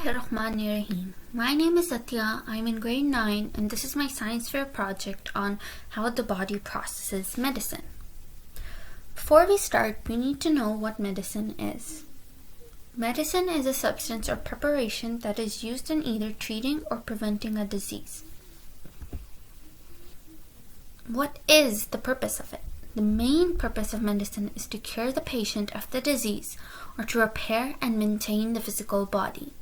Bismillahirrahmanirrahim. My name is Atya. I'm in grade 9 and this is my science fair project on how the body processes medicine. Before we start, we need to know what medicine is. Medicine is a substance or preparation that is used in either treating or preventing a disease. What is the purpose of it? The main purpose of medicine is to cure the patient of the disease or to repair and maintain the physical body.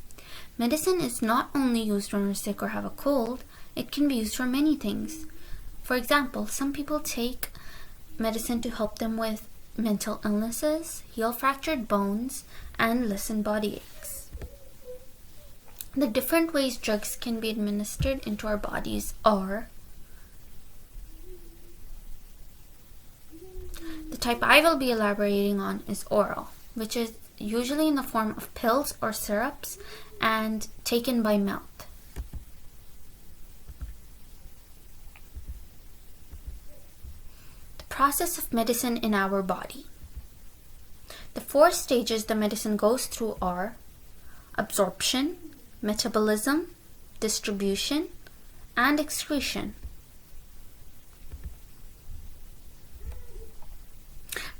Medicine is not only used when we're sick or have a cold, it can be used for many things. For example, some people take medicine to help them with mental illnesses, heal fractured bones, and lessen body aches. The different ways drugs can be administered into our bodies are: the type I will be elaborating on is oral, which is usually in the form of pills or syrups and taken by mouth. The process of medicine in our body. The 4 stages the medicine goes through are absorption, metabolism, distribution, and excretion.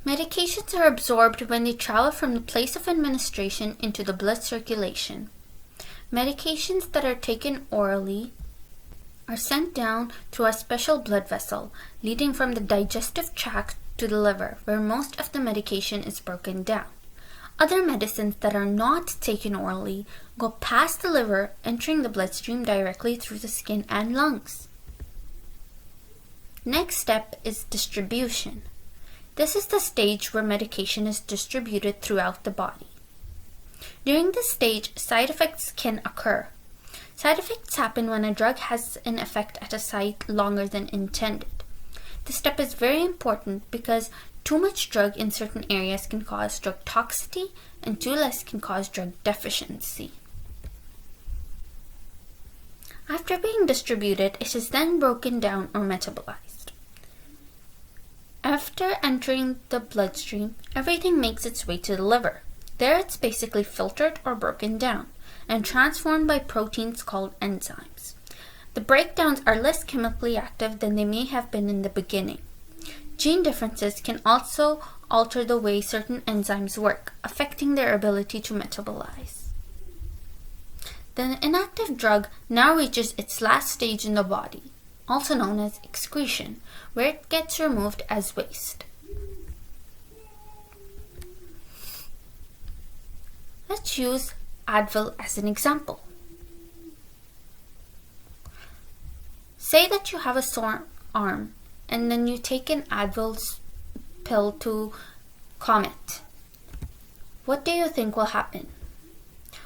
Medications are absorbed when they travel from the place of administration into the blood circulation. Medications that are taken orally are sent down through a special blood vessel, leading from the digestive tract to the liver, where most of the medication is broken down. Other medicines that are not taken orally go past the liver, entering the bloodstream directly through the skin and lungs. Next step is distribution. This is the stage where medication is distributed throughout the body. During this stage, side effects can occur. Side effects happen when a drug has an effect at a site longer than intended. This step is very important because too much drug in certain areas can cause drug toxicity and too less can cause drug deficiency. After being distributed, it is then broken down or metabolized. After entering the bloodstream, everything makes its way to the liver. There it's basically filtered or broken down and transformed by proteins called enzymes. The breakdowns are less chemically active than they may have been in the beginning. Gene differences can also alter the way certain enzymes work, affecting their ability to metabolize. The inactive drug now reaches its last stage in the body, also known as excretion, where it gets removed as waste. Let's use Advil as an example. Say that you have a sore arm and then you take an Advil pill to calm it. What do you think will happen?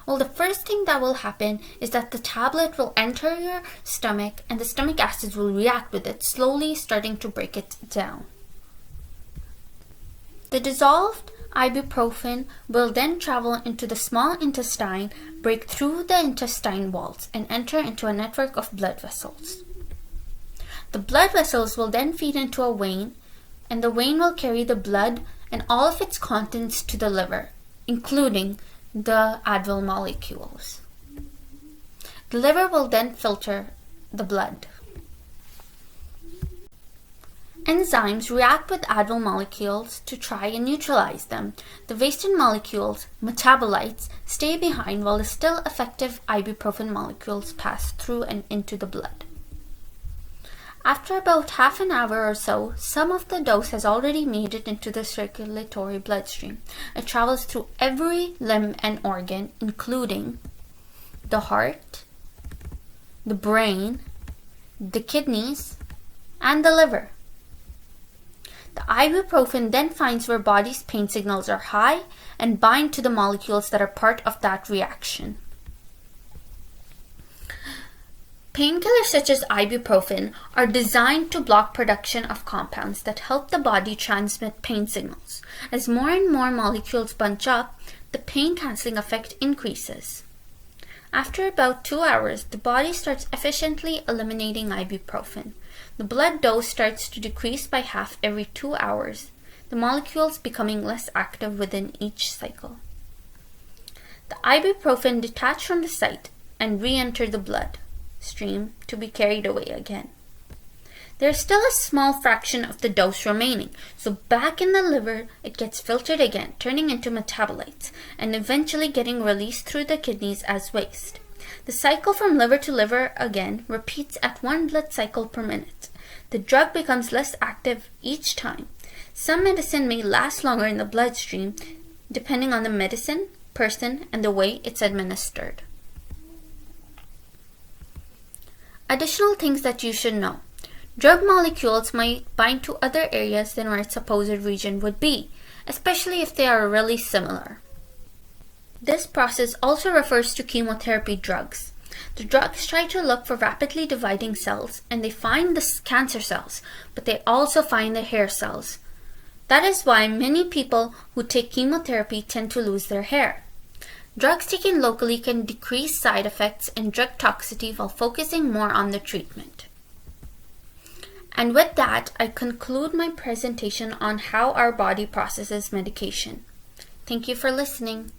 Well, the first thing that will happen is that the tablet will enter your stomach and the stomach acids will react with it, slowly starting to break it down. The dissolved ibuprofen will then travel into the small intestine, break through the intestine walls, and enter into a network of blood vessels. The blood vessels will then feed into a vein, and the vein will carry the blood and all of its contents to the liver, including the Advil molecules. The liver will then filter the blood. Enzymes react with Advil molecules to try and neutralize them. The wasted molecules, metabolites, stay behind while the still effective ibuprofen molecules pass through and into the blood. After about half an hour or so, some of the dose has already made it into the circulatory bloodstream. It travels through every limb and organ, including the heart, the brain, the kidneys, and the liver. The ibuprofen then finds where body's pain signals are high and bind to the molecules that are part of that reaction. Painkillers such as ibuprofen are designed to block production of compounds that help the body transmit pain signals. As more and more molecules bunch up, the pain-canceling effect increases. After about 2 hours, the body starts efficiently eliminating ibuprofen. The blood dose starts to decrease by half every 2 hours, the molecules becoming less active within each cycle. The ibuprofen detach from the site and re-enter the blood stream to be carried away again. There is still a small fraction of the dose remaining, so back in the liver it gets filtered again, turning into metabolites and eventually getting released through the kidneys as waste. The cycle from liver to liver again repeats at 1 blood cycle per minute. The drug becomes less active each time. Some medicine may last longer in the bloodstream depending on the medicine, person, and the way it's administered. Additional things that you should know. Drug molecules might bind to other areas than where its supposed region would be, especially if they are really similar. This process also refers to chemotherapy drugs. The drugs try to look for rapidly dividing cells, and they find the cancer cells, but they also find the hair cells. That is why many people who take chemotherapy tend to lose their hair. Drugs taken locally can decrease side effects and drug toxicity while focusing more on the treatment. And with that, I conclude my presentation on how our body processes medication. Thank you for listening.